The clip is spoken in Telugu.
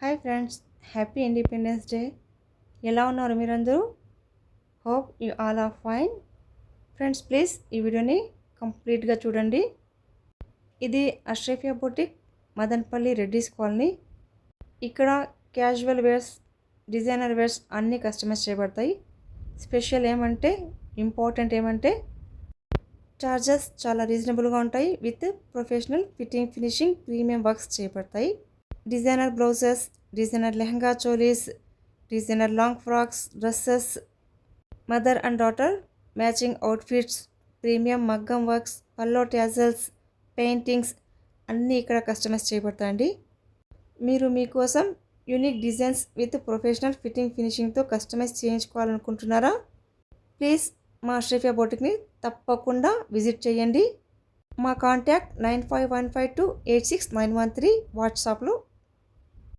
Hi friends, happy independence day. ఎలా ఉన్నారు మీరందరూ? Hope you all are fine. Friends, please ఈ వీడియోని కంప్లీట్గా చూడండి. ఇది అష్రఫియా బొటిక్, మదన్పల్లి, రెడ్డిస్ కాలనీ. ఇక్కడ క్యాజువల్ వేర్స్, డిజైనర్ వేర్స్ అన్నీ కస్టమైజ్ చేయబడతాయి. స్పెషల్ ఏమంటే, ఇంపార్టెంట్ ఏమంటే చార్జెస్ చాలా రీజనబుల్గా ఉంటాయి. With professional fitting, finishing, premium works చేయబడతాయి. Designer blouses, designer lehenga cholis, designer long frocks, dresses, mother and daughter matching outfits, premium మగ్గం వర్క్స్, పల్లో ట్యాజల్స్, పెయింటింగ్స్ అన్నీ ఇక్కడ కస్టమైజ్ చేయబడతాయండి. మీరు మీకోసం unique designs with professional fitting, ఫినిషింగ్తో కస్టమైజ్ చేయించుకోవాలనుకుంటున్నారా? ప్లీజ్ మా అష్రఫియా బొటిక్ని తప్పకుండా విజిట్ చేయండి. మా కాంటాక్ట్ 9515286913 వాట్సాప్లో